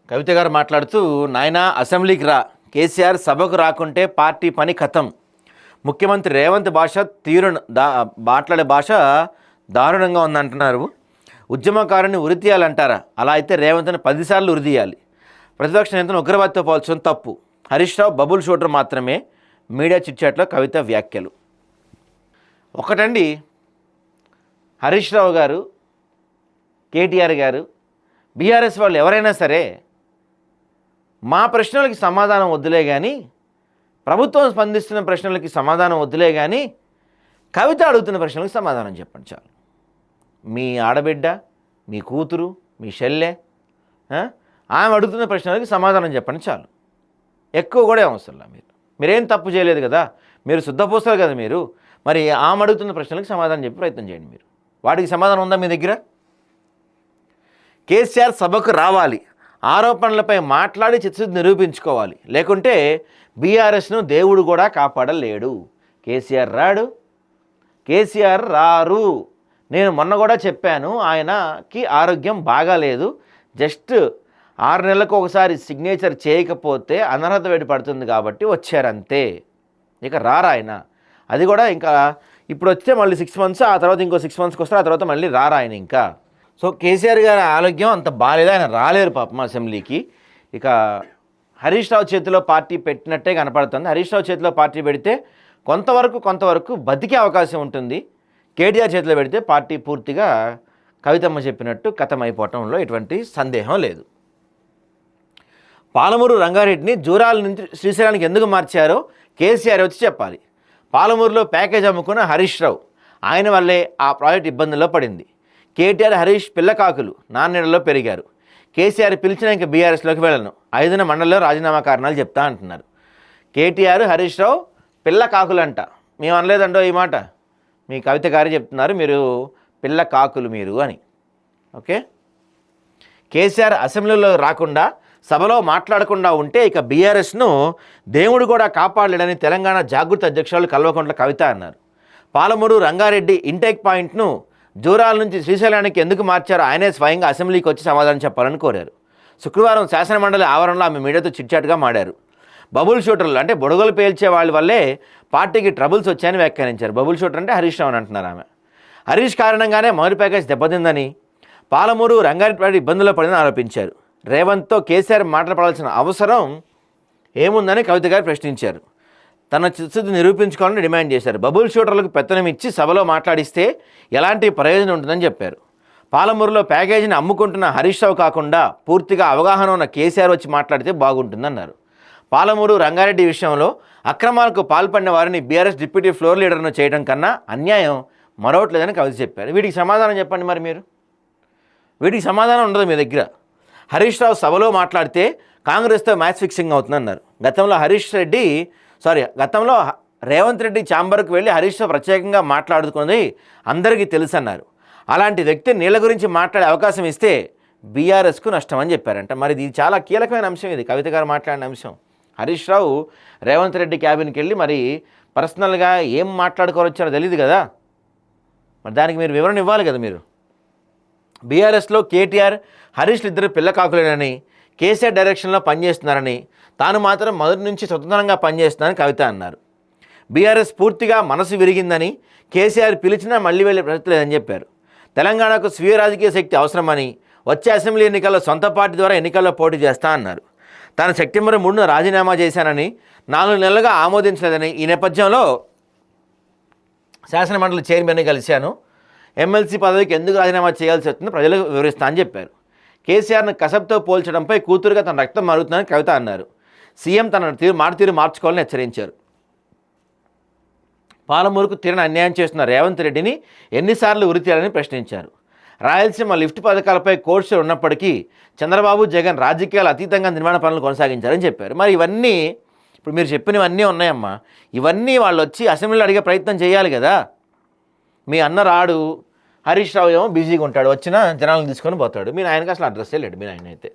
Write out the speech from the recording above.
కవిత గారు మాట్లాడుతూ, నాయనా అసెంబ్లీకి రా, కేసీఆర్ సభకు రాకుంటే పార్టీ పని ఖతం. ముఖ్యమంత్రి రేవంత్ మాట్లాడే భాష దారుణంగా ఉందంటున్నారు. ఉద్యమకారుని ఉరితీయాలంటారా? అలా అయితే రేవంత్ని 10 సార్లు ఉరితీయాలి. ప్రతిపక్ష నేతను ఉగ్రవాదితో పోల్చడం తప్పు. హరీష్ రావు బబుల్ షూటర్ మాత్రమే. మీడియా చిట్చాట్లో కవిత వ్యాఖ్యలు. ఒకటండి, హరీష్ రావు గారు, కేటీఆర్ గారు, బీఆర్ఎస్ వాళ్ళు ఎవరైనా సరే మా ప్రశ్నలకి సమాధానం వద్దులే కానీ, ప్రభుత్వం స్పందిస్తున్న ప్రశ్నలకి సమాధానం వద్దులే కానీ, కవిత అడుగుతున్న ప్రశ్నలకు సమాధానం చెప్పండి చాలు. మీ ఆడబిడ్డ, మీ కూతురు, మీ చెల్లె, ఆమె అడుగుతున్న ప్రశ్నలకి సమాధానం చెప్పండి చాలు. ఎక్కువ కూడా అవసరంలా. మీరేం తప్పు చేయలేదు కదా, మీరు శుద్ధపూసలు కదా మీరు. మరి ఆమె అడుగుతున్న ప్రశ్నలకు సమాధానం చెప్పి ప్రయత్నం చేయండి. మీరు వాటికి సమాధానం ఉందా మీ దగ్గర? కేసీఆర్ సభకు రావాలి, ఆరోపణలపై మాట్లాడి చిత్తశుద్ధి నిరూపించుకోవాలి. లేకుంటే బీఆర్ఎస్ను దేవుడు కూడా కాపాడలేడు. కేసీఆర్ రాడు, కేసీఆర్ రారు. నేను మొన్న కూడా చెప్పాను, ఆయనకి ఆరోగ్యం బాగాలేదు. జస్ట్ 6 నెలలకు ఒకసారి సిగ్నేచర్ చేయకపోతే అనర్హత వేడి పడుతుంది కాబట్టి వచ్చారంతే. ఇక రారా ఆయన. అది కూడా ఇంకా ఇప్పుడు వస్తే మళ్ళీ 6 మంత్స్, ఆ తర్వాత ఇంకో 6 మంత్స్కి వస్తారు, ఆ తర్వాత మళ్ళీ రారా ఆయన ఇంకా. సో కేసీఆర్ గారి ఆరోగ్యం అంత బాగాలేదు, ఆయన రాలేరు పాపం అసెంబ్లీకి. ఇక హరీష్ రావు చేతిలో పార్టీ పెట్టినట్టే కనపడుతుంది. హరీష్ రావు చేతిలో పార్టీ పెడితే కొంతవరకు బతికే అవకాశం ఉంటుంది. కేటీఆర్ చేతిలో పెడితే పార్టీ పూర్తిగా కవితమ్మ చెప్పినట్టు కథమైపోవటంలో ఎటువంటి సందేహం లేదు. పాలమూరు రంగారెడ్డిని జూరాల నుంచి శ్రీశైలానికి ఎందుకు మార్చారో కేసీఆర్ వచ్చి చెప్పాలి. పాలమూరులో ప్యాకేజ్ అమ్ముకున్న హరీష్ రావు, ఆయన వల్లే ఆ ప్రాజెక్ట్ ఇబ్బందుల్లో పడింది. కేటీఆర్, హరీష్ పిల్లకాకులు నాన్నెడలో పెరిగారు. కేసీఆర్ పిలిచిన ఇంక బీఆర్ఎస్లోకి వెళ్ళను, 5న మండలిలో రాజీనామా కారణాలు చెప్తా అంటున్నారు. కేటీఆర్, హరీష్ రావు పిల్ల కాకులు అంట. మేము అనలేదండో ఈ మాట, మీ కవిత గారు చెప్తున్నారు, మీరు పిల్ల కాకులు మీరు అని. ఓకే, కేసీఆర్ అసెంబ్లీలో రాకుండా, సభలో మాట్లాడకుండా ఉంటే ఇక బీఆర్ఎస్ను దేవుడు కూడా కాపాడలేడని తెలంగాణ జాగృతి అధ్యక్షులు కల్వకుంట్ల కవిత అన్నారు. పాలమూరు రంగారెడ్డి ఇంటేక్ పాయింట్ను జూరాల నుంచి శ్రీశైలానికి ఎందుకు మార్చారో ఆయనే స్వయంగా అసెంబ్లీకి వచ్చి సమాధానం చెప్పాలని కోరారు. శుక్రవారం శాసనమండలి ఆవరణలో ఆమె మీడియాతో చిట్చాటుగా మాడారు. బబుల్ షూటర్లు అంటే బుడగలు పేల్చే వాళ్ళ వల్లే పార్టీకి ట్రబుల్స్ వచ్చాయని వ్యాఖ్యానించారు. బబుల్ షూటర్ అంటే హరీష్ రావు అని అంటున్నారు ఆమె. హరీష్ కారణంగానే మొదటి ప్యాకేజ్ దెబ్బతిందని, పాలమూరు రంగారెడ్డి ఇబ్బందుల్లో పడిందని ఆరోపించారు. రేవంత్తో కేసీఆర్ మాట్లాడాల్సిన అవసరం ఏముందని కవిత గారు ప్రశ్నించారు. తన చిత్తశుద్ధి నిరూపించుకోవాలని డిమాండ్ చేశారు. బబుల్ షూటర్లకు పెత్తనం ఇచ్చి సభలో మాట్లాడిస్తే ఎలాంటి ప్రయోజనం ఉంటుందని చెప్పారు. పాలమూరులో ప్యాకేజీని అమ్ముకుంటున్న హరీష్ రావు కాకుండా పూర్తిగా అవగాహన ఉన్న కేసీఆర్ వచ్చి మాట్లాడితే బాగుంటుందన్నారు. పాలమూరు రంగారెడ్డి విషయంలో అక్రమాలకు పాల్పడిన వారిని బీఆర్ఎస్ డిప్యూటీ ఫ్లోర్ లీడర్ను చేయడం కన్నా అన్యాయం మరొకట్లేదని కవిత చెప్పారు. వీటికి సమాధానం చెప్పండి. మరి మీరు వీటికి సమాధానం ఉండదు మీ దగ్గర. హరీష్ రావు సభలో మాట్లాడితే కాంగ్రెస్తో మ్యాచ్ ఫిక్సింగ్ అవుతుందన్నారు. గతంలో రేవంత్ రెడ్డి ఛాంబర్కు వెళ్ళి హరీష్ రావు ప్రత్యేకంగా మాట్లాడుకున్నది అందరికీ తెలుసన్నారు. అలాంటి వ్యక్తి నీళ్ళ గురించి మాట్లాడే అవకాశం ఇస్తే బీఆర్ఎస్కు నష్టం అని చెప్పారంట. మరి ఇది చాలా కీలకమైన అంశం. ఇది కవిత గారు మాట్లాడిన అంశం. హరీష్ రావు రేవంత్ రెడ్డి క్యాబిన్కి వెళ్ళి మరి పర్సనల్గా ఏం మాట్లాడుకోవచ్చారో తెలియదు కదా. మరి దానికి మీరు వివరణ ఇవ్వాలి కదా. మీరు బీఆర్ఎస్లో కేటీఆర్, హరీష్లు ఇద్దరు పిల్లకాకులేనని, కేసీఆర్ డైరెక్షన్లో పనిచేస్తున్నారని, తాను మాత్రం మొదటి నుంచి స్వతంత్రంగా పనిచేస్తున్నారని కవిత అన్నారు. బీఆర్ఎస్ పూర్తిగా మనసు విరిగిందని, కేసీఆర్ పిలిచినా మళ్ళీ వెళ్ళే ప్రసక్తి లేదని చెప్పారు. తెలంగాణకు స్వీయ రాజకీయ శక్తి అవసరమని, వచ్చే అసెంబ్లీ ఎన్నికల్లో సొంత పార్టీ ద్వారా ఎన్నికల్లో పోటీ చేస్తా అన్నారు. తాను సెప్టెంబర్ 3న రాజీనామా చేశానని, 4 నెలలుగా ఆమోదించలేదని, ఈ నేపథ్యంలో శాసనమండలి చైర్మన్ని కలిశాను, ఎమ్మెల్సీ పదవికి ఎందుకు రాజీనామా చేయాల్సి వస్తుందో ప్రజలకు వివరిస్తా అని చెప్పారు. కేసీఆర్ను కసబ్తో పోల్చడంపై కూతురుగా తన రక్తం మారుతుందని కవిత అన్నారు. సీఎం తన తీరు మార్చుకోవాలని హెచ్చరించారు. పాలమూరుకు తీరని అన్యాయం చేస్తున్న రేవంత్ రెడ్డిని ఎన్నిసార్లు ఉరితీయాలని ప్రశ్నించారు. రాయలసీమ లిఫ్ట్ పథకాలపై కోర్సులు ఉన్నప్పటికీ చంద్రబాబు, జగన్ రాజకీయాలు అతీతంగా నిర్మాణ పనులు కొనసాగించారని చెప్పారు. మరి ఇవన్నీ ఇప్పుడు మీరు చెప్పినవన్నీ ఉన్నాయమ్మా. ఇవన్నీ వాళ్ళు వచ్చి అసెంబ్లీలో అడిగే ప్రయత్నం చేయాలి కదా. మీ అన్న రాడు, హరీష్ రావు ఏమో బిజీగా ఉంటాడు, వచ్చినా జనాలను తీసుకొని పోతాడు. మీరు ఆయనకి అసలు అడ్రస్సే లేడు. మీరు ఆయన అయితే